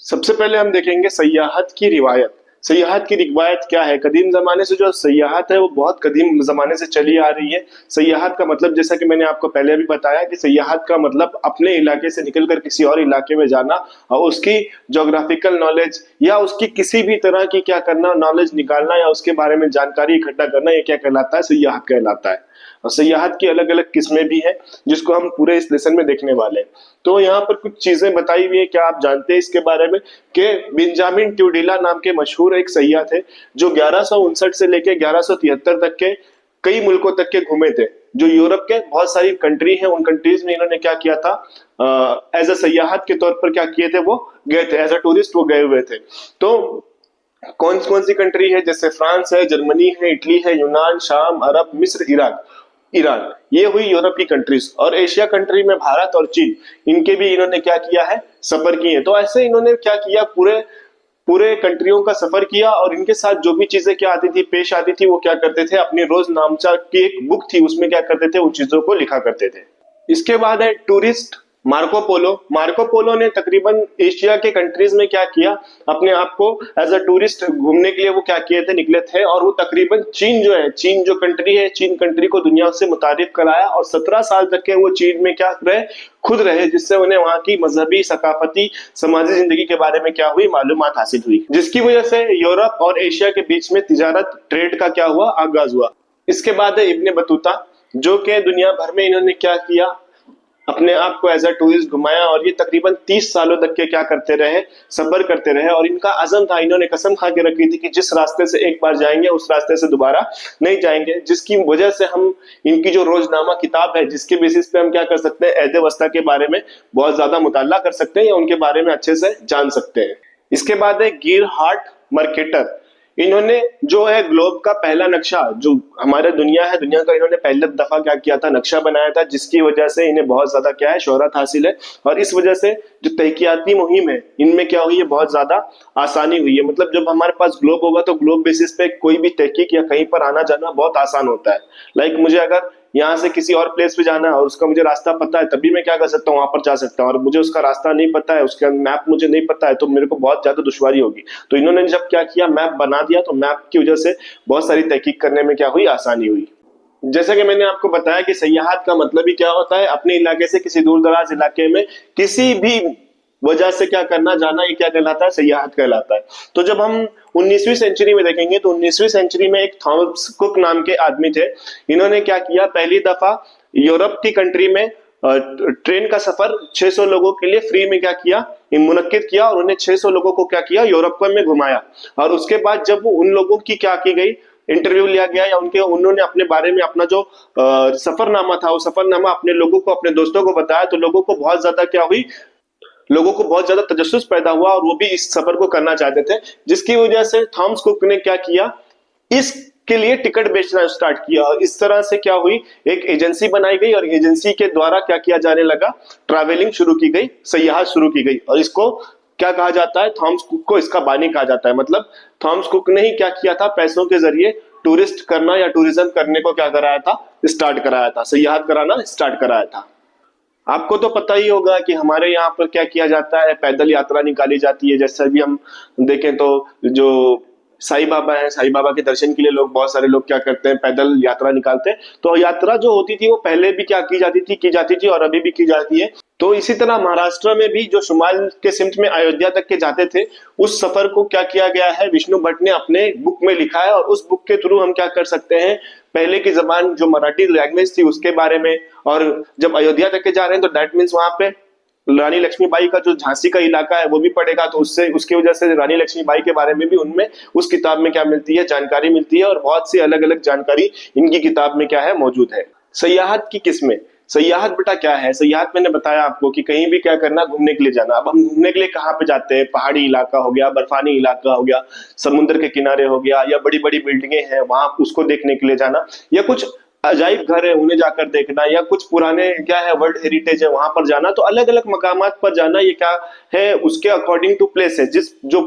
सबसे पहले हम देखेंगे सयाहत की रिवायत। सयाहत की रिवायत क्या है? कदीम जमाने से जो सयाहत है वो बहुत कदीम जमाने से चली आ रही है। सयाहत का मतलब, जैसा कि मैंने आपको पहले भी बताया, कि सयाहत का मतलब अपने इलाके से निकलकर किसी और इलाके में जाना और उसकी ज्योग्राफिकल नॉलेज या उसकी किसी भी तरह की क्या करना, नॉलेज निकालना या उसके बारे में जानकारी इकट्ठा करना, ये क्या कहलाता है? सयाहत कहलाता है। और सयाहत की अलग अलग किस्में भी हैं जिसको हम पूरे इस लेसन में देखने वाले हैं। तो यहाँ पर कुछ चीजें बताई हुई है, क्या आप जानते हैं इसके बारे में? कि बेंजामिन ट्यूडिला नाम के मशहूर एक सयाह थे जो 1159 से लेके 1173 तक के कई मुल्कों तक के घूमे थे। जो यूरोप के बहुत सारी कंट्री है, उन कंट्रीज में इन्होंने क्या किया था, एज अ सयाहत के तौर पर क्या किए थे, वो गए थे, एज अ टूरिस्ट वो गए हुए थे। तो कौन कौन सी कंट्री है? जैसे फ्रांस है, जर्मनी है, इटली है, यूनान, शाम, अरब, मिस्र, ईरान। ईरान, ये हुई यूरोप की कंट्रीज। और एशिया कंट्री में भारत और चीन, इनके भी इन्होंने क्या किया है, सफर किए। तो ऐसे इन्होंने क्या किया, पूरे पूरे कंट्रियों का सफर किया और इनके साथ जो भी चीजें क्या आती थी, पेश आती थी, वो क्या करते थे, अपनी रोज नामचा की एक बुक थी उसमें क्या करते थे, उन चीजों को लिखा करते थे। इसके बाद है tourist Marco Polo. Marco Polo ने तकरीबन एशिया के कंट्रीज में क्या किया, अपने आप को एज अ टूरिस्ट घूमने के लिए वो क्या किए थे, निकले थे। और वो तकरीबन चीन जो है, चीन जो कंट्री है, चीन कंट्री को दुनिया से मुतारिफ कराया और 17 साल तक के वो चीन में क्या रहे, खुद रहे, जिससे उन्हें वहां की मजहबी, सकाफती, समाजी जिंदगी के बारे में क्या हुई, मालूमात हासिल हुई, जिसकी वजह से यूरोप और एशिया के बीच में तिजारत, ट्रेड का क्या हुआ, आगाज हुआ। इसके बाद है इब्ने बतूता, जो कि दुनिया भर में इन्होंने क्या किया, अपने आप को एज अ टूरिस्ट घुमाया। और ये तकरीबन 30 सालों तक के क्या करते रहे, सफर करते रहे। और इनका अज़म था, इन्होंने कसम खा के रखी थी कि जिस रास्ते से एक बार जाएंगे उस रास्ते से दोबारा नहीं जाएंगे। जिसकी वजह से हम इनकी जो रोजनामा किताब है, जिसके बेसिस पे हम क्या कर सकते हैं, ऐदे वस्ता के बारे में बहुत ज्यादा मुताला कर सकते हैं या उनके बारे में अच्छे से जान सकते हैं। इसके बाद है गिरहार्ड मर्केटर। इन्होंने जो है ग्लोब का पहला नक्शा, जो हमारा दुनिया है, दुनिया का इन्होंने पहले दफा क्या किया था, नक्शा बनाया था, जिसकी वजह से इन्हें बहुत ज्यादा क्या है, शोहरत हासिल है। और इस वजह से जो तहकीयाती मुहिम है, इनमें क्या हुई है, बहुत ज्यादा आसानी हुई है। मतलब जब हमारे पास ग्लोब होगा तो ग्लोब बेसिस पे कोई भी तहकीक या कहीं पर आना जाना बहुत आसान होता है। लाइक मुझे अगर यहाँ से किसी और प्लेस पे जाना है और उसका मुझे रास्ता पता है, तभी मैं क्या कर सकता हूँ, वहां पर जा सकता हूँ। और मुझे उसका रास्ता नहीं पता है, उसका मैप मुझे नहीं पता है, तो मेरे को बहुत ज्यादा दुश्वारी होगी। तो इन्होंने जब क्या किया, मैप बना दिया, तो मैप की वजह से बहुत सारी तहकीक करने में क्या हुई, आसानी हुई। जैसा कि मैंने आपको बताया कि सयाहत का मतलब ही क्या होता है, अपने इलाके से किसी दूर दराज इलाके में किसी भी वजह से क्या करना, जाना, ये क्या कहलाता है, सयाहत कहलाता है। तो जब हम 19वीं सेंचुरी में देखेंगे तो 19वीं सेंचुरी में एक थॉमस कुक नाम के आदमी थे। इन्होंने क्या किया, पहली दफा यूरोप की कंट्री में ट्रेन का सफर 600 लोगों के लिए फ्री में क्या किया, मुनक्किद किया। और उन्हें 600 लोगों को क्या किया, यूरोप में घुमाया। और उसके बाद जब वो उन लोगों की क्या की गई, इंटरव्यू लिया गया, या उनके उन्होंने अपने बारे में अपना जो सफरनामा था, वो सफरनामा अपने लोगों को, अपने दोस्तों को बताया, तो लोगों को बहुत ज्यादा क्या हुई, लोगों को बहुत ज्यादा तजस्सुस पैदा हुआ और वो भी इस सफर को करना चाहते थे। जिसकी वजह से थॉमस कुक ने क्या किया, इसके लिए टिकट बेचना स्टार्ट किया। और इस तरह से क्या हुई, एक एजेंसी बनाई गई और एजेंसी के द्वारा क्या किया जाने लगा, ट्रैवलिंग शुरू की गई, सयाहत शुरू की गई। और इसको क्या कहा जाता है, थॉमस कुक को इसका बानी कहा जाता है। मतलब थॉमस कुक ने ही क्या किया था, पैसों के जरिए टूरिस्ट करना या टूरिज्म करने को क्या कराया था, स्टार्ट कराया था, सयाहत कराना स्टार्ट कराया था। आपको तो पता ही होगा कि हमारे यहाँ पर क्या किया जाता है, पैदल यात्रा निकाली जाती है। जैसे भी हम देखें तो जो साईं बाबा है, साईं बाबा के दर्शन के लिए लोग, बहुत सारे लोग क्या करते हैं, पैदल यात्रा निकालते हैं। तो यात्रा जो होती थी वो पहले भी क्या की जाती थी और अभी भी की जाती है। तो इसी तरह महाराष्ट्र में भी जो शुमाल के सिमत में अयोध्या तक के जाते थे, उस सफर को क्या किया गया है, विष्णु भट्ट ने अपने बुक में लिखा है। और उस बुक के थ्रू हम क्या कर सकते हैं, पहले की जबान जो मराठी लैंग्वेज थी उसके बारे में। और जब अयोध्या तक के जा रहे हैं तो दैट मीन्स वहां पे रानी लक्ष्मीबाई का जो झांसी का इलाका है वो भी पड़ेगा। तो उससे उसकी वजह से रानी लक्ष्मीबाई के बारे में भी उनमें, उस किताब में क्या मिलती है, जानकारी मिलती है। और बहुत सी अलग अलग जानकारी इनकी किताब में क्या है, मौजूद है। सयाहत की किस्में। सयाहत बेटा क्या है, सयाहत मैंने बताया आपको कि कहीं भी क्या करना, घूमने के लिए जाना। अब हम घूमने के लिए कहाँ पे जाते हैं, पहाड़ी इलाका हो गया, बर्फानी इलाका हो गया, समुद्र के किनारे हो गया, या बड़ी बड़ी बिल्डिंगें हैं वहां उसको देखने के लिए जाना, या कुछ अजायब घर है उन्हें जाकर देखना, या कुछ पुराने क्या है, वर्ल्ड हेरिटेज है वहां पर जाना। तो अलग अलग मकामात पर जाना, ये क्या है, उसके अकॉर्डिंग टू प्लेस है। जो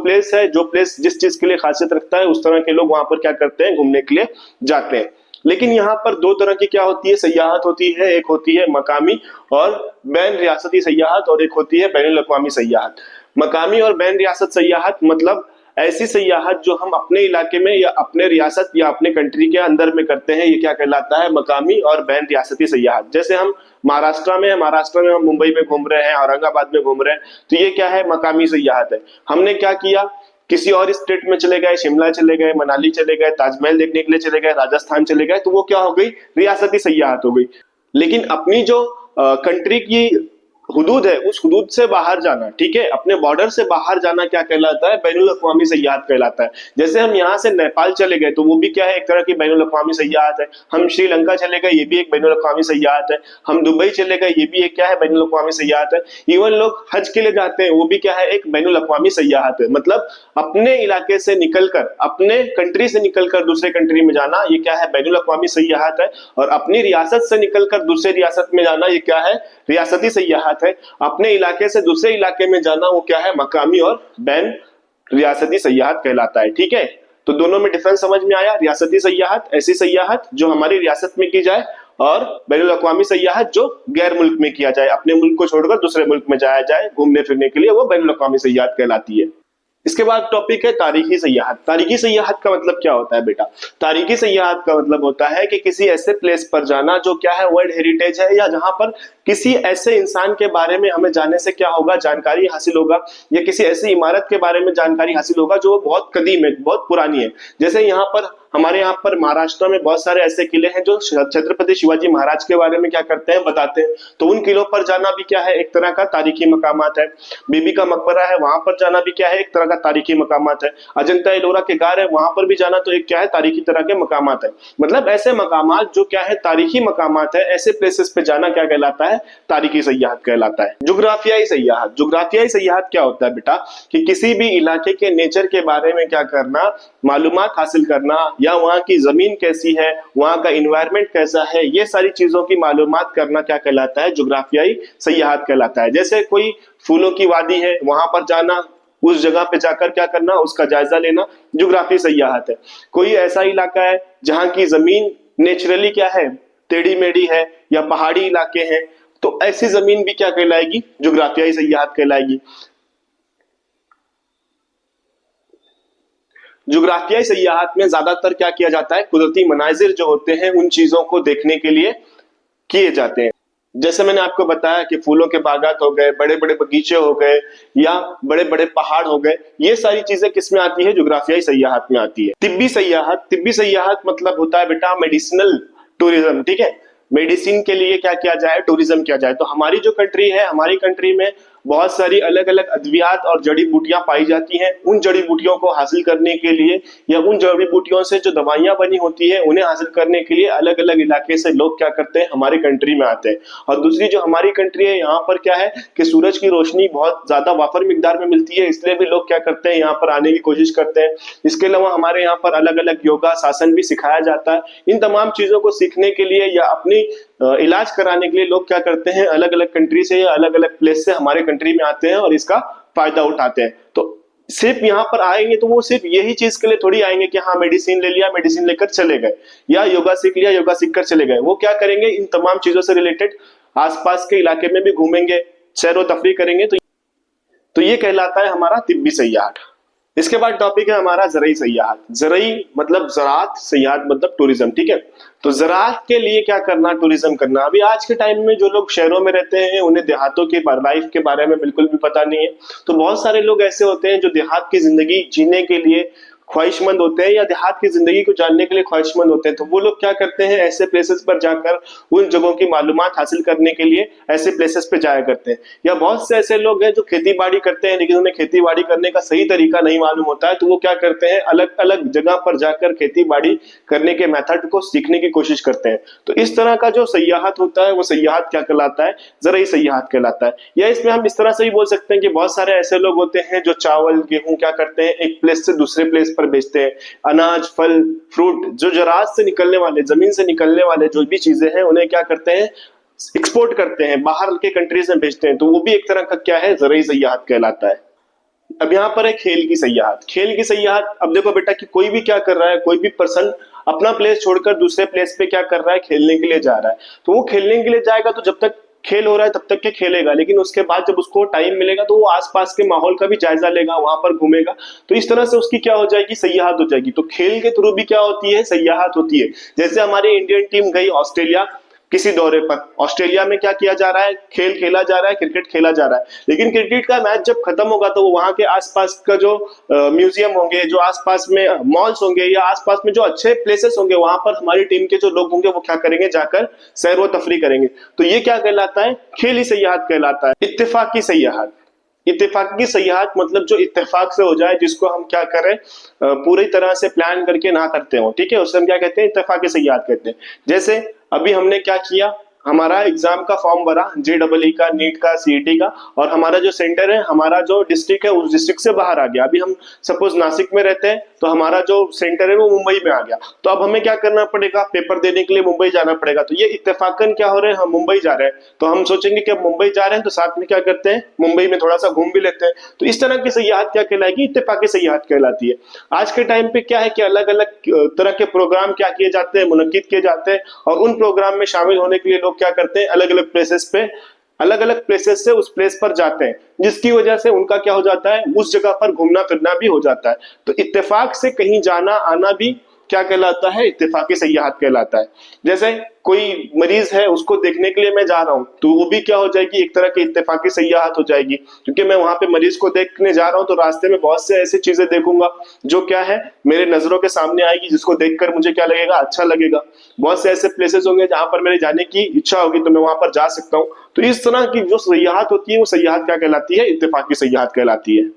प्लेस जिस चीज के लिए खासियत रखता है, उस तरह के लोग वहां पर क्या करते हैं, घूमने के लिए जाते हैं। लेकिन यहाँ पर दो तरह की क्या होती है, सयाहत होती है। एक होती है मकामी और बैन रियासती सयाहत, और एक होती है बैनुल अक़वामी सयाहत। मकामी और बैन रियासत सयाहत मतलब ऐसी सयाहत जो हम अपने इलाके में या अपने रियासत या अपने कंट्री के अंदर में करते हैं, ये क्या कहलाता है? मकामी और बैन रियासती सयाहत। जैसे हम महाराष्ट्र में हम मुंबई में घूम रहे हैं, औरंगाबाद में घूम रहे हैं, तो ये क्या है? मकामी सयाहत है। हमने क्या किया, किसी और स्टेट में चले गए, शिमला चले गए, मनाली चले गए, ताजमहल देखने के लिए चले गए, राजस्थान चले गए, तो वो क्या हो गई? रियासती सयाहत हो गई। लेकिन अपनी जो कंट्री की हुदूद है, उस हुदूद से बाहर जाना, ठीक है, अपने बॉर्डर से बाहर जाना क्या कहलाता है? बैनुल अक़वामी सयाहत कहलाता है। जैसे हम यहाँ से नेपाल चले गए तो वो भी क्या है? एक तरह की बैनुल अक़वामी सयाहत है। हम श्रीलंका चले गए, ये भी एक बैनुल अक़वामी सयाहत है। हम दुबई चले गए, ये भी एक क्या है? बैनुल अक़वामी सयाहत है। इवन लोग हज के लिए जाते हैं, वो भी क्या है? एक बैनुल अक़वामी सयाहत है। मतलब अपने इलाके से निकलकर, अपने कंट्री से निकलकर दूसरे कंट्री में जाना, ये क्या है? बैनुल अक़वामी सयाहत है। और अपनी रियासत से निकलकर दूसरे रियासत में जाना, ये क्या है? रियासती सयाहत है। अपने इलाके से दूसरे इलाके में जाना, वो क्या है? मकामी और बैन रियासती सयाहत कहलाता है। ठीक है, तो दोनों में डिफरेंस समझ में आया। रियासती सयाहत ऐसी सयाहत जो हमारी रियासत में की जाए, और बैनुल अक़वामी सयाहत जो गैर मुल्क में किया जाए, अपने मुल्क को छोड़कर दूसरे मुल्क में जाया जाए घूमने फिरने के लिए, वो बैनुल अक़वामी सयाहत कहलाती है। इसके बाद टॉपिक है तारीखी सयाहत। तारीखी सयाहत का मतलब क्या होता है बेटा? तारीखी सयाहत का मतलब होता है कि किसी ऐसे प्लेस पर जाना जो क्या है? वर्ल्ड हेरिटेज है, या जहां पर किसी ऐसे इंसान के बारे में हमें जाने से क्या होगा? जानकारी हासिल होगा, या किसी ऐसी इमारत के बारे में जानकारी हासिल होगा जो बहुत कदीम है, बहुत पुरानी है। जैसे यहाँ पर हमारे यहाँ पर महाराष्ट्र में बहुत सारे ऐसे किले हैं जो छत्रपति शिवाजी महाराज के बारे में क्या करते हैं? बताते हैं। तो उन किलों पर जाना भी क्या है? एक तरह का तारीखी मकामात है। बीबी का मकबरा है, वहां पर जाना भी क्या है? एक तरह का तारीखी मकामात है। अजंता एलोरा के गार है, वहां पर भी जाना तो एक क्या है? तारीखी तरह के मकामात है। मतलब ऐसे मकामात जो क्या है? तारीखी मकामात है, ऐसे प्लेसेस पे जाना क्या कहलाता है? तारीखी सयाहत कहलाता है। जुग्राफियाई सयाहत। जुग्राफियाई सयाहत क्या होता है बेटा? कि किसी भी इलाके के नेचर के बारे में क्या करना? मालूमात हासिल करना, या वहां की जमीन कैसी है, वहां का इन्वायरमेंट कैसा है, ये सारी चीजों की मालूमात करना क्या कहलाता है? जुग्राफियाई सयाहत कहलाता है। जैसे कोई फूलों की वादी है, वहां पर जाना, उस जगह पे जाकर क्या करना? उसका जायजा लेना, जुग्राफी सयाहत है। कोई ऐसा इलाका है जहां की जमीन नेचुरली क्या है? टेढ़ी मेढ़ी है, या पहाड़ी इलाके हैं, तो ऐसी जमीन भी क्या कहलाएगी? जुग्राफियाई सयाहत कहलाएगी। जुग्राफियाई सयाहत में ज्यादातर क्या किया जाता है? कुदरती मनाजिर जो होते हैं, उन चीजों को देखने के लिए किए जाते हैं। जैसे मैंने आपको बताया कि फूलों के बागात हो गए, बड़े बड़े बगीचे हो गए, या बड़े बड़े पहाड़ हो गए, ये सारी चीजें किस में आती है? जुग्राफियाई सयाहत में आती है। तिब्बी सयाहत। तिब्बी सयाहत मतलब होता है बेटा मेडिसिनल टूरिज्म। ठीक है, मेडिसिन के लिए क्या किया जाए? टूरिज्म किया जाए। तो हमारी जो कंट्री है, हमारी कंट्री में बहुत सारी अलग अलग अद्वियात और जड़ी बूटियां पाई जाती हैं। उन जड़ी बूटियों को हासिल करने के लिए, या उन जड़ी बूटियों से जो दवाइयां बनी होती है, उन्हें हासिल करने के लिए अलग अलग इलाके से लोग क्या करते हैं? हमारी कंट्री में आते हैं। और दूसरी जो हमारी कंट्री है, यहाँ पर क्या है कि सूरज की रोशनी बहुत ज्यादा वाफर मिकदार में मिलती है, इसलिए भी लोग क्या करते हैं? यहाँ पर आने की कोशिश करते हैं। इसके अलावा हमारे यहाँ पर अलग अलग योगा शासन भी सिखाया जाता है। इन तमाम चीजों को सीखने के लिए या अपनी इलाज कराने के लिए लोग क्या करते हैं? अलग अलग कंट्री से या अलग अलग प्लेस से हमारे कंट्री में आते हैं और इसका फायदा उठाते हैं। तो सिर्फ यहाँ पर आएंगे तो वो सिर्फ यही चीज के लिए थोड़ी आएंगे कि हाँ मेडिसिन ले लिया, मेडिसिन लेकर चले गए, या योगा सीख लिया, योगा सीख कर चले गए। वो क्या करेंगे? इन तमाम चीजों से रिलेटेड आसपास के इलाके में भी घूमेंगे, सैरो तफरी करेंगे। तो ये कहलाता है हमारा तिब्बी सयाहत। इसके बाद टॉपिक है हमारा ज़रई सयाहत। ज़रई मतलब ज़राअत, सयाहत मतलब टूरिज्म। ठीक है, तो ज़राअत के लिए क्या करना? टूरिज्म करना। अभी आज के टाइम में जो लोग शहरों में रहते हैं, उन्हें देहातों के लाइफ के बारे में बिल्कुल भी पता नहीं है। तो बहुत सारे लोग ऐसे होते हैं जो देहात की जिंदगी जीने के लिए ख्वाहिशमंद होते हैं, या देहात की जिंदगी को जानने के लिए ख्वाहिशमंद होते हैं। तो वो लोग क्या करते हैं? ऐसे प्लेसेस पर जाकर उन जगहों की मालूमात हासिल करने के लिए ऐसे प्लेसेस पे जाया करते हैं। या बहुत से ऐसे लोग हैं जो खेती बाड़ी करते हैं, लेकिन उन्हें खेती बाड़ी करने का सही तरीका नहीं मालूम होता है, तो वो क्या करते हैं? अलग अलग जगह पर जाकर खेती बाड़ी करने के मेथड को सीखने की कोशिश करते हैं। तो इस तरह का जो सयाहत होता है, वो सयाहत क्या कहलाता है? ज़रई सयाहत कहलाता है। या इसमें हम इस तरह से भी बोल सकते हैं कि बहुत सारे ऐसे लोग होते हैं जो चावल गेहूं क्या करते हैं? एक प्लेस से दूसरे प्लेस पर बेचते हैं। अनाज, फल, फ्रूट, जो ज़राअत से निकलने वाले, जमीन से निकलने वाले जो भी चीजें हैं, उन्हें क्या करते हैं? एक्सपोर्ट करते हैं, बाहर के कंट्रीज में बेचते हैं। तो वो भी एक तरह का क्या है? ज़रई सयाहत कहलाता है। अब यहाँ पर है खेल की सयाहत। खेल की सयाहत, अब देखो बेटा कि कोई भी क्या कर रहा है, कोई भी पर्सन अपना प्लेस छोड़कर दूसरे प्लेस पे क्या कर रहा है? खेलने के लिए जा रहा है। तो वो खेलने के लिए जाएगा, तो जब तक खेल हो रहा है तब तक के खेलेगा, लेकिन उसके बाद जब उसको टाइम मिलेगा तो वो आसपास के माहौल का भी जायजा लेगा, वहां पर घूमेगा। तो इस तरह से उसकी क्या हो जाएगी, सयाहत हो जाएगी। तो खेल के थ्रू भी क्या होती है, सयाहत होती है। जैसे हमारी इंडियन टीम गई ऑस्ट्रेलिया किसी दौरे पर, ऑस्ट्रेलिया में क्या किया जा रहा है, खेल खेला जा रहा है, क्रिकेट खेला जा रहा है, लेकिन क्रिकेट का मैच जब खत्म होगा तो वहां के आसपास का जो म्यूजियम होंगे, जो आसपास में मॉल्स होंगे या आसपास में जो अच्छे प्लेसेस होंगे, वहां पर हमारी टीम के जो लोग होंगे वो क्या करेंगे, जाकर सैर व तफरी करेंगे। तो ये क्या कहलाता है, खेली सयाहत कहलाता है। इत्तेफाकी सयाहत, इत्तेफाकी सयाहत मतलब जो इत्तेफाक से हो जाए, जिसको हम क्या करें, पूरी तरह से प्लान करके ना करते हो, ठीक है, उसे हम क्या कहते हैं, इत्तेफाकी सयाहत कहते हैं। जैसे अभी हमने क्या किया, हमारा एग्जाम का फॉर्म भरा, JEE का, नीट का, CET का, और हमारा जो सेंटर है, हमारा जो डिस्ट्रिक्ट है, उस डिस्ट्रिक्ट से बाहर आ गया। अभी हम सपोज नासिक में रहते हैं तो हमारा जो सेंटर है वो मुंबई में आ गया, तो अब हमें क्या करना पड़ेगा, पेपर देने के लिए मुंबई जाना पड़ेगा। तो ये इत्तेफाकन क्या हो रहे हैं, हम मुंबई जा रहे हैं, तो हम सोचेंगे कि अब मुंबई जा रहे हैं तो साथ में क्या करते हैं, मुंबई में थोड़ा सा घूम भी लेते हैं। तो इस तरह की सयाहत क्या कहलाएगी, इत्तेफाकी सयाहत कहलाती है। आज के टाइम पे क्या है कि अलग अलग तरह के प्रोग्राम क्या किए जाते हैं, मुनक्किद किए जाते हैं, और उन प्रोग्राम में शामिल होने के लिए लोग क्या करते हैं, अलग अलग प्लेसेस पे, अलग अलग प्लेसेस से उस प्लेस पर जाते हैं, जिसकी वजह से उनका क्या हो जाता है, उस जगह पर घूमना फिरना भी हो जाता है। तो इत्तेफाक से कहीं जाना आना भी क्या कहलाता है, इत्तेफाकी सयाहत कहलाता है। जैसे कोई मरीज है, उसको देखने के लिए मैं जा रहा हूं, तो वो भी क्या हो जाएगी, एक तरह की इत्तेफाकी सयाहत हो जाएगी, क्योंकि मैं वहां पे मरीज को देखने जा रहा हूं तो रास्ते में बहुत से ऐसी चीजें देखूंगा जो क्या है, मेरे नजरों के सामने आएगी, जिसको देखकर मुझे क्या लगेगा, अच्छा लगेगा। बहुत से ऐसे प्लेसेस होंगे जहां पर मेरे जाने की इच्छा होगी, तो मैं वहां पर जा सकता हूँ। तो इस तरह की जो सयाहत होती है वो सयाहत क्या कहलाती है, इत्तेफाकी सयाहत कहलाती है।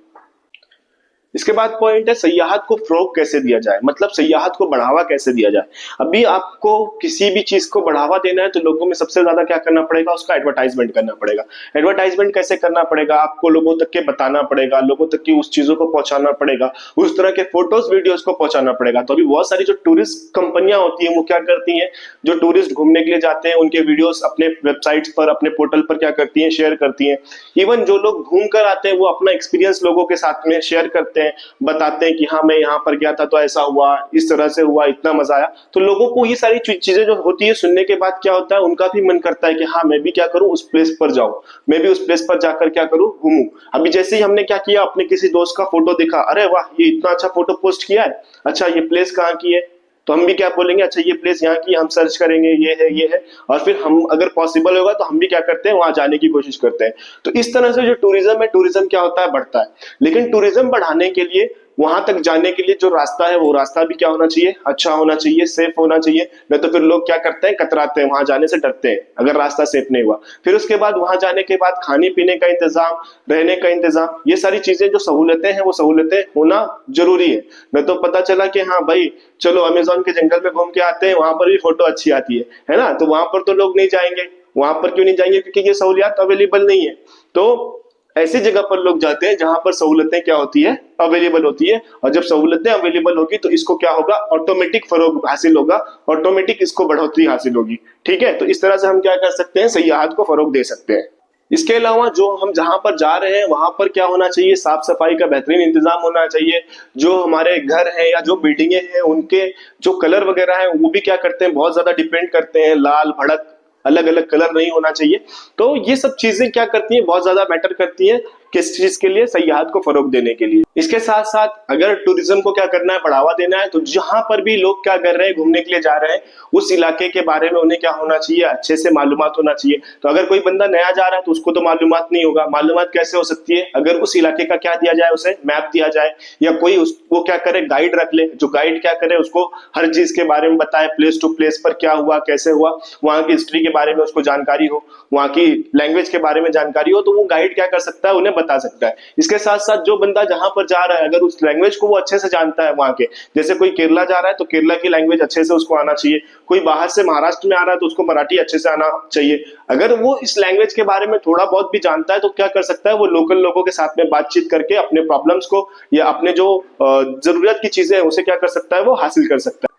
इसके बाद पॉइंट है, सयाहत को फरोग कैसे दिया जाए, मतलब सयाहत को बढ़ावा कैसे दिया जाए। अभी आपको किसी भी चीज को बढ़ावा देना है तो लोगों में सबसे ज्यादा क्या करना पड़ेगा, उसका एडवर्टाइजमेंट करना पड़ेगा। एडवर्टाइजमेंट कैसे करना पड़ेगा, आपको लोगों तक के बताना पड़ेगा, लोगों तक की उस चीजों को पहुंचाना पड़ेगा, उस तरह के फोटोज वीडियोस को पहुंचाना पड़ेगा। तो अभी बहुत सारी जो टूरिस्ट कंपनियां होती है वो क्या करती हैं, जो टूरिस्ट घूमने के लिए जाते हैं उनके वीडियोस अपने वेबसाइट्स पर, अपने पोर्टल पर क्या करती हैं, शेयर करती हैं। इवन जो लोग घूम कर आते हैं वो अपना एक्सपीरियंस लोगों के साथ में शेयर करते हैं, बताते हैं कि हाँ मैं यहाँ पर गया था तो ऐसा हुआ, इस तरह से हुआ, इतना मजा आया। तो लोगों को ये सारी चीजें जो होती है सुनने के बाद क्या होता है, उनका भी मन करता है कि हाँ मैं भी क्या करूं, उस प्लेस पर जाऊं, मैं भी उस प्लेस पर जाकर क्या करूं, घूमूं। अभी जैसे ही हमने क्या किया, अपने किसी दोस्त का फोटो देखा, अरे वाह ये इतना अच्छा फोटो पोस्ट किया है, अच्छा ये प्लेस कहाँ की है, तो हम भी क्या बोलेंगे, अच्छा ये प्लेस यहाँ की, हम सर्च करेंगे, ये है, और फिर हम अगर पॉसिबल होगा तो हम भी क्या करते हैं, वहां जाने की कोशिश करते हैं। तो इस तरह से जो टूरिज्म है, टूरिज्म क्या होता है, बढ़ता है। लेकिन टूरिज्म बढ़ाने के लिए, वहां तक जाने के लिए जो रास्ता है वो रास्ता भी क्या होना चाहिए, अच्छा होना चाहिए, सेफ होना चाहिए। नहीं तो फिर लोग क्या करते हैं, कतराते हैं, वहां जाने से डरते हैं अगर रास्ता सेफ नहीं हुआ। फिर उसके बाद वहां जाने के बाद खाने पीने का इंतजाम, रहने का इंतजाम, ये सारी चीजें जो सहूलतें हैं वो सहूलतें होना जरूरी है। नहीं तो पता चला कि हाँ भाई चलो अमेजोन के जंगल में घूम के आते हैं, वहां पर भी फोटो अच्छी आती है ना, तो वहां पर तो लोग नहीं जाएंगे। वहां पर क्यों नहीं जाएंगे, क्योंकि ये सहूलियत अवेलेबल नहीं है। तो ऐसी जगह पर लोग जाते हैं जहां पर सहूलतें क्या होती है, अवेलेबल होती है। और जब सहूलतें अवेलेबल होगी तो इसको क्या होगा, ऑटोमेटिक फरोग हासिल होगा, ऑटोमेटिक इसको बढ़ोतरी हासिल होगी। ठीक है, तो इस तरह से हम क्या कर सकते हैं, सयाहत को फरोग दे सकते हैं। इसके अलावा जो हम जहां पर जा रहे हैं वहां पर क्या होना चाहिए, साफ सफाई का बेहतरीन इंतजाम होना चाहिए। जो हमारे घर हैं या जो बिल्डिंगे हैं उनके जो कलर वगैरह है वो भी क्या करते हैं, बहुत ज्यादा डिपेंड करते हैं, लाल भड़क अलग अलग कलर नहीं होना चाहिए। तो ये सब चीजें क्या करती हैं, बहुत ज्यादा मैटर करती हैं किस चीज के लिए, सयाहत को फरोग देने के लिए। इसके साथ साथ अगर टूरिज्म को क्या करना है, बढ़ावा देना है, तो जहां पर भी लोग क्या कर रहे हैं, घूमने के लिए जा रहे हैं, उस इलाके के बारे में उन्हें क्या होना चाहिए, अच्छे से मालूमात होना चाहिए। तो अगर कोई बंदा नया जा रहा है तो उसको तो मालूमात नहीं होगा। मालूमात कैसे हो सकती है, अगर उस इलाके का क्या दिया जाए, उसे मैप दिया जाए, या कोई उसको क्या करे, गाइड रख ले, जो गाइड क्या करे उसको हर चीज के बारे में बताए, प्लेस टू प्लेस पर क्या हुआ, कैसे हुआ, वहां की हिस्ट्री के बारे में उसको जानकारी हो, वहां की लैंग्वेज के बारे में जानकारी हो, तो वो गाइड क्या कर सकता है, उन्हें बता सकता है। इसके साथ साथ जो बंदा जहां पर जा रहा है अगर उस लैंग्वेज को वो अच्छे से जानता है वहां के, जैसे कोई केरला जा रहा है तो केरला की लैंग्वेज अच्छे से उसको आना चाहिए, कोई बाहर से महाराष्ट्र में आ रहा है तो उसको मराठी अच्छे से आना चाहिए। अगर वो इस लैंग्वेज के बारे में थोड़ा बहुत भी जानता है तो क्या कर सकता है, वो लोकल लोगों के साथ में बातचीत करके अपने प्रॉब्लम्स को या अपने जो जरूरत की चीजें हैं उसे क्या कर सकता है, वो हासिल कर सकता है।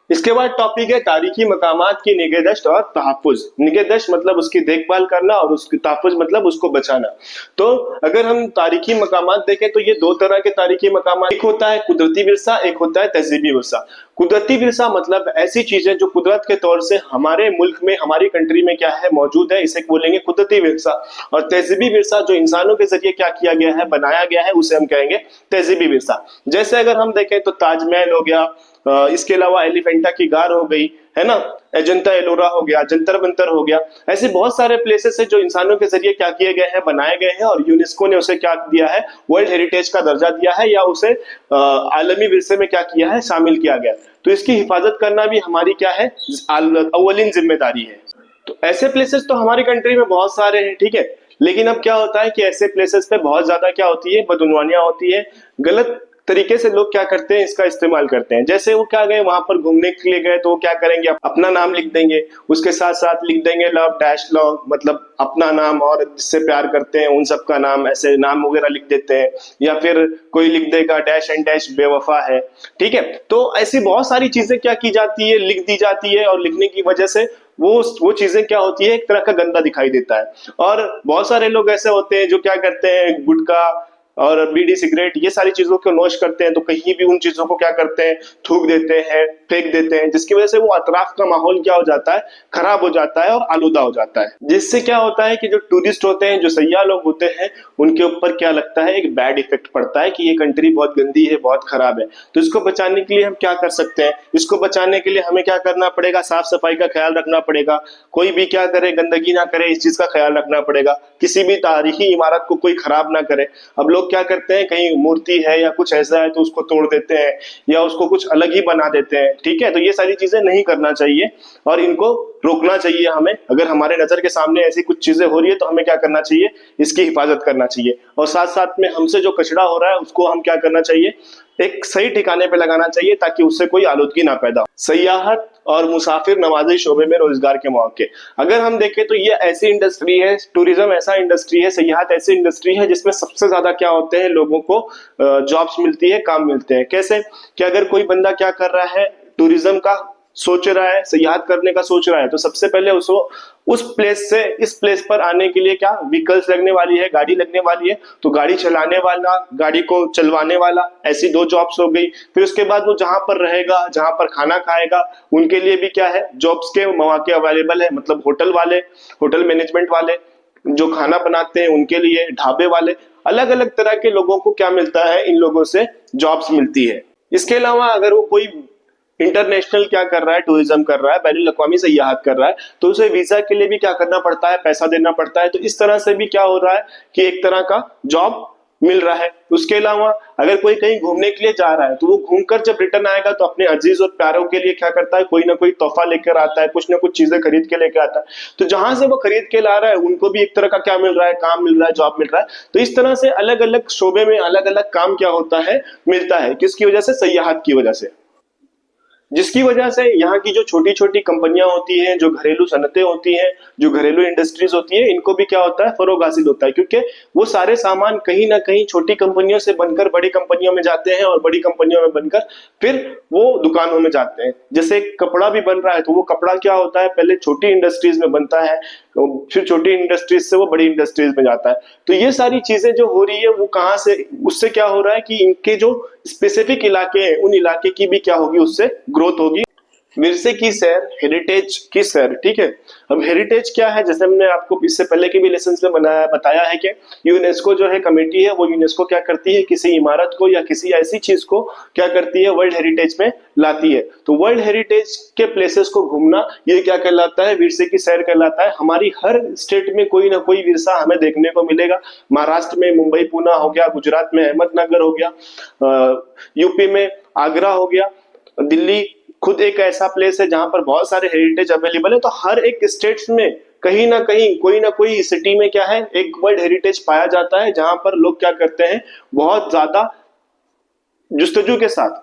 इसके बाद टॉपिक है तारीखी मकामात की निगहदश्त और तहफ़्फ़ुज़। निगहदश्त मतलब उसकी देखभाल करना और उसकी तहफ़्फ़ुज़ मतलब उसको बचाना। तो अगर हम तारीखी मकामात देखें तो ये दो तरह के तारीखी मकामात, एक होता है कुदरती विरसा, एक होता है तहज़ीबी विरसा। कुदरती विरसा मतलब ऐसी चीजें जो कुदरत के तौर से हमारे मुल्क में, हमारी कंट्री में क्या है मौजूद है, इसे बोलेंगे कुदरती विरसा। और तहजीबी विरसा जो इंसानों के जरिए क्या किया गया है, बनाया गया है, उसे हम कहेंगे तहजीबी विरसा। जैसे अगर हम देखें तो ताजमहल हो गया, इसके अलावा एलिफेंटा की गार हो गई, है ना, अजंता एलोरा हो गया, जंतर मंतर हो गया। ऐसे बहुत सारे प्लेसेस है जो इंसानों के जरिए क्या किए गए हैं, बनाए गए हैं, और यूनेस्को ने उसे क्या दिया है, वर्ल्ड हेरिटेज का दर्जा दिया है, या उसे आलमी विरसे में क्या किया है, शामिल किया गया। तो इसकी हिफाजत करना भी हमारी क्या है, अव्वलीन जिम्मेदारी है। तो ऐसे प्लेसेस तो हमारी कंट्री में बहुत सारे हैं, ठीक है। लेकिन अब क्या होता है कि ऐसे प्लेसेस पे बहुत ज्यादा क्या होती है, बदउनवानियां होती है, गलत तरीके से लोग क्या करते हैं, इसका इस्तेमाल करते हैं। जैसे वो क्या गए वहां पर घूमने के लिए गए, तो वो क्या करेंगे, अपना नाम लिख देंगे, उसके साथ साथ लिख देंगे लव डैश लव, मतलब अपना नाम और जिससे प्यार करते हैं उन सब का नाम, ऐसे नाम वगैरह लिख देते हैं। या फिर कोई लिख देगा डैश एंड डैश बेवफा है, ठीक है। तो ऐसी बहुत सारी चीजें क्या की जाती है, लिख दी जाती है, और लिखने की वजह से वो चीजें क्या होती है, एक तरह का गंदा दिखाई देता है। और बहुत सारे लोग ऐसे होते हैं जो क्या करते हैं, गुटखा और बीड़ी सिगरेट ये सारी चीजों को नोश करते हैं, तो कहीं भी उन चीजों को क्या करते हैं, थूक देते हैं, फेंक देते हैं, जिसकी वजह से वो अतराफ का माहौल क्या हो जाता है, खराब हो जाता है और आलूदा हो जाता है। जिससे क्या होता है कि जो टूरिस्ट होते हैं, जो सयाह लोग होते हैं, उनके ऊपर क्या लगता है, एक बैड इफेक्ट पड़ता है कि ये कंट्री बहुत गंदी है, बहुत खराब है। तो इसको बचाने के लिए हम क्या कर सकते हैं, इसको बचाने के लिए हमें क्या करना पड़ेगा, साफ सफाई का ख्याल रखना पड़ेगा। कोई भी क्या करे, गंदगी ना करे, इस चीज का ख्याल रखना पड़ेगा। किसी भी तारीखी इमारत को कोई खराब ना करे। अब लोग क्या करते हैं, कहीं मूर्ति है या कुछ ऐसा है तो उसको तोड़ देते हैं या उसको कुछ अलग ही बना देते हैं, ठीक है। तो ये सारी चीजें नहीं करना चाहिए और इनको रोकना चाहिए हमें। अगर हमारे नजर के सामने ऐसी कुछ चीजें हो रही है तो हमें क्या करना चाहिए, इसकी हिफाजत करना चाहिए। और साथ साथ में हमसे जो कचरा हो रहा है उसको हम क्या करना चाहिए, एक सही ठिकाने पे लगाना चाहिए ताकि उससे कोई आलूदगी ना पैदा हो। सयाहत और मुसाफिर नवाजी शोबे में रोजगार के मौके, अगर हम देखें तो ये ऐसी इंडस्ट्री है, टूरिज्म ऐसा इंडस्ट्री है, सयाहत ऐसी इंडस्ट्री है जिसमें सबसे ज्यादा क्या होते हैं, लोगों को जॉब्स मिलती है, काम मिलते हैं। कैसे कि अगर कोई बंदा क्या कर रहा है, टूरिज्म का सोच रहा है, सयाहत करने का सोच रहा है, तो सबसे पहले उसको उस प्लेस से इस प्लेस पर आने के लिए क्या व्हीकल्स लगने वाली है, गाड़ी लगने वाली है। तो गाड़ी चलाने वाला, गाड़ी को चलवाने वाला, ऐसी 2 जॉब्स हो गई। फिर उसके बाद वो जहां पर रहेगा, जहां पर खाना खाएगा, उनके लिए भी क्या है, जॉब्स के मौके अवेलेबल है। मतलब होटल वाले, होटल मैनेजमेंट वाले, जो खाना बनाते हैं उनके लिए, ढाबे वाले, अलग अलग तरह के लोगों को क्या मिलता है, इन लोगों से जॉब्स मिलती है। इसके अलावा अगर वो कोई इंटरनेशनल क्या कर रहा है, टूरिज्म कर रहा है, बैनुल अक़वामी सयाहत कर रहा है, तो उसे वीजा के लिए भी क्या करना पड़ता है, पैसा देना पड़ता है। तो इस तरह से भी क्या हो रहा है कि एक तरह का जॉब मिल रहा है। उसके अलावा अगर कोई कहीं घूमने के लिए जा रहा है तो वो घूमकर जब रिटर्न आएगा तो अपने अजीज और प्यारों के लिए क्या करता है, कोई ना कोई तोहफा लेकर आता है, कुछ ना कुछ चीजें खरीद के लेकर आता है। तो जहां से वो खरीद के ला रहा है उनको भी एक तरह का क्या मिल रहा है, काम मिल रहा है, जॉब मिल रहा है। तो इस तरह से अलग अलग शोबे में अलग अलग काम क्या होता है, मिलता है। किसकी वजह से, सयाहत की वजह से। जिसकी वजह से यहाँ की जो छोटी छोटी कंपनियां होती हैं, जो घरेलू सनतें होती हैं, जो घरेलू इंडस्ट्रीज होती है, इनको भी क्या होता है, फरोग हासिल होता है। क्योंकि वो सारे सामान कहीं ना कहीं छोटी कंपनियों से बनकर बड़ी कंपनियों में जाते हैं और बड़ी कंपनियों में बनकर फिर वो दुकानों में जाते हैं। जैसे कपड़ा भी बन रहा है तो वो कपड़ा क्या होता है, पहले छोटी इंडस्ट्रीज में बनता है, फिर छोटी इंडस्ट्रीज से वो बड़ी इंडस्ट्रीज में जाता है। तो ये सारी चीजें जो हो रही है वो कहाँ से, उससे क्या हो रहा है कि इनके जो स्पेसिफिक इलाके हैं उन इलाके की भी क्या होगी, उससे ग्रोथ होगी। विरसे की सैर, हेरिटेज की सैर, ठीक है। अब हेरिटेज क्या है, जैसे हमने आपको इससे पहले के भी लेसन में बताया है कि यूनेस्को जो है कमेटी है, वो यूनेस्को क्या करती है, किसी इमारत को या किसी ऐसी चीज को क्या करती है, वर्ल्ड हेरिटेज में लाती है। तो वर्ल्ड हेरिटेज के प्लेसेस को घूमना ये क्या कहलाता है, विरसे की सैर कहलाता है। हमारी हर स्टेट में कोई ना कोई विरसा हमें देखने को मिलेगा। महाराष्ट्र में मुंबई पूना हो गया, गुजरात में अहमदनगर हो गया, यूपी में आगरा हो गया, दिल्ली खुद एक ऐसा प्लेस है जहां पर बहुत सारे हेरिटेज अवेलेबल है। तो हर एक स्टेट्स में कहीं ना कहीं कोई ना कोई सिटी में क्या है, एक वर्ल्ड हेरिटेज पाया जाता है, जहां पर लोग क्या करते हैं, बहुत ज्यादा जुस्तजू के साथ,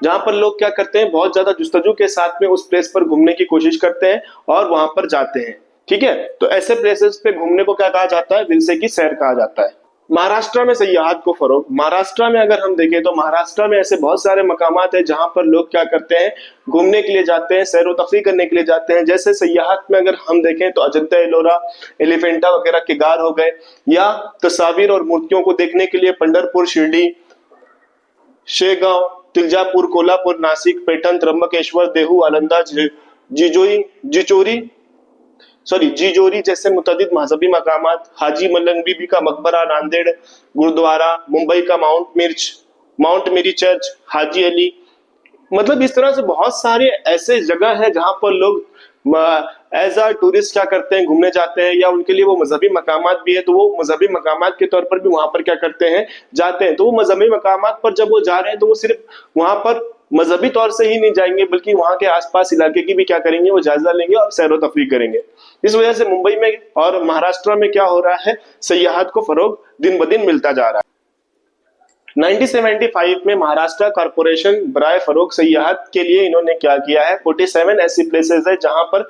जहां पर लोग क्या करते हैं, बहुत ज्यादा जुस्तजू के साथ में उस प्लेस पर घूमने की कोशिश करते हैं और वहां पर जाते हैं, ठीक है। तो ऐसे प्लेसेस पे घूमने को क्या कहा जाता है, विरसे की सैर कहा जाता है। महाराष्ट्र में सयाहत को फरोग, महाराष्ट्र में अगर हम देखें तो महाराष्ट्र में ऐसे बहुत सारे मकामात है जहां पर लोग क्या करते हैं, घूमने के लिए जाते हैं, सैर व तफरीह करने के लिए जाते हैं। जैसे सयाहत में अगर हम देखें तो अजंता एलोरा, एलिफेंटा वगैरह के गार हो गए, या तस्वीर और मूर्तियों को देखने के लिए पंढरपुर, शिरडी, शेगांव, तिलजापुर, कोल्हापुर, नासिक, पैठण, त्र्यंबकेश्वर, देहू, आलंदा, जीजोरी जैसे मुतअद्दिद मजहबी मकामात, हाजी मलंग बीबी का मकबरा, नांदेड़ गुरुद्वारा, मुंबई का माउंट मेरी चर्च, हाजी अली, मतलब इस तरह से बहुत सारे ऐसे जगह है जहां पर लोग एज अ टूरिस्ट क्या करते हैं, घूमने जाते हैं, या उनके लिए वो मजहबी मकामात भी है, तो वो मजहबी मकामात के तौर पर भी वहां पर क्या करते हैं, जाते हैं। तो वो मजहबी मकामात पर जब वो जा रहे हैं तो वो सिर्फ वहां पर मजहबी तौर से ही नहीं जाएंगे, बल्कि वहां के आसपास इलाके की भी क्या करेंगे, वो जायजा लेंगे और सैर तफरीह करेंगे। इस वजह से मुंबई में और महाराष्ट्र में क्या हो रहा है, सयाहत को फरोग दिन ब दिन मिलता जा रहा है। 1975 में महाराष्ट्र कॉर्पोरेशन बराए फरोग सयाहत के लिए इन्होंने क्या किया है, 47 ऐसी प्लेसेस है जहां पर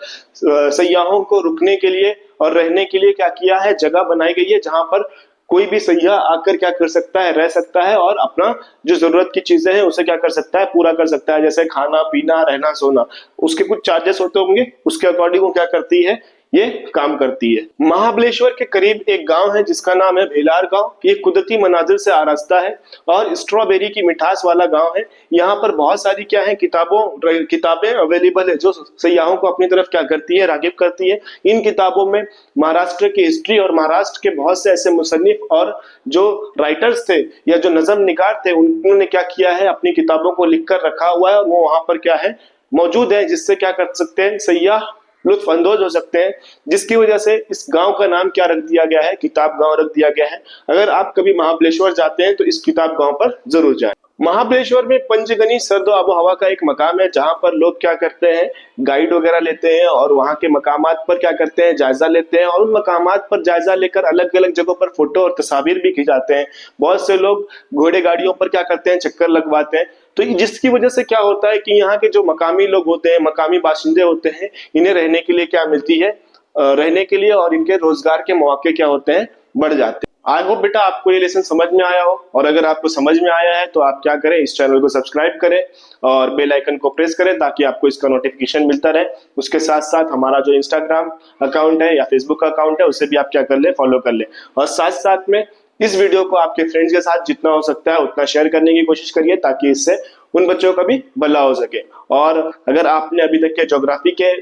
सयाहों को रुकने के लिए और रहने के लिए क्या किया है, जगह बनाई गई है जहां पर कोई भी सयाह आकर क्या कर सकता है, रह सकता है और अपना जो जरूरत की चीजें हैं उसे क्या कर सकता है, पूरा कर सकता है। जैसे खाना पीना, रहना सोना, उसके कुछ चार्जेस होते होंगे, उसके अकॉर्डिंग वो क्या करती है, ये काम करती है। महाबलेश्वर के करीब एक गांव है जिसका नाम है भेलार गांव। ये कुदरती मनाजिर से आरास्ता है और स्ट्रॉबेरी की मिठास वाला गांव है। यहाँ पर बहुत सारी क्या है, किताबें अवेलेबल है जो सयाहों को अपनी तरफ क्या करती है, रागिब करती है। इन किताबों में महाराष्ट्र की हिस्ट्री और महाराष्ट्र के बहुत से ऐसे मुसन्निफ और जो राइटर्स थे या जो नज़म निगार थे, उन्होंने क्या किया है, अपनी किताबों को लिख कर रखा हुआ है और वो वहां पर क्या है, मौजूद है, जिससे क्या कर सकते हैं, सयाह लुत्फ अंदोज हो सकते हैं। जिसकी वजह से इस गांव का नाम क्या रख दिया गया है, किताब गांव रख दिया गया है। अगर आप कभी महाबलेश्वर जाते हैं तो इस किताब गांव पर जरूर जाएं। महाबलेश्वर में पंचगनी सर्द आबो हवा का एक मकाम है जहां पर लोग क्या करते हैं, गाइड वगैरह लेते हैं और वहां के मकामात पर क्या करते हैं, जायजा लेते हैं और उन मकामात पर जायजा लेकर अलग अलग जगहों पर फोटो और तस्वीर भी खिंचाते हैं। बहुत से लोग घोड़े गाड़ियों पर क्या करते हैं, चक्कर लगवाते हैं। तो जिसकी वजह से क्या होता है कि यहाँ के जो मकामी लोग होते हैं, मकामी बाशिंदे होते हैं, इन्हें रहने के लिए क्या मिलती है, रहने के लिए और इनके रोजगार के मौके क्या होते हैं, बढ़ जाते हैं। आई होप बेटा आपको ये लेसन समझ में आया हो, और अगर आपको समझ में आया है तो आप क्या करें, इस चैनल को सब्सक्राइब करें और बेल आइकन को प्रेस करें ताकि आपको इसका नोटिफिकेशन मिलता रहे। उसके साथ साथ हमारा जो इंस्टाग्राम अकाउंट है या फेसबुक अकाउंट है उसे भी आप क्या कर ले, फॉलो कर ले। और साथ साथ में इस वीडियो को आपके फ्रेंड्स के साथ जितना हो सकता है उतना शेयर करने की कोशिश करिए ताकि इससे उन बच्चों का भी भला हो सके। और अगर आपने अभी तक के ज्योग्राफी के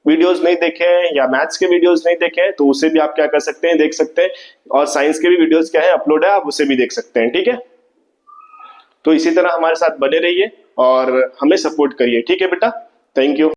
वीडियोस नहीं देखे हैं या मैथ्स के वीडियोस नहीं देखे हैं तो उसे भी आप क्या कर सकते हैं, देख सकते हैं। और साइंस के भी वीडियोस क्या है, अपलोड है, आप उसे भी देख सकते हैं। ठीक है, तो इसी तरह हमारे साथ बने रहिए और हमें सपोर्ट करिए। ठीक है बेटा, थैंक यू।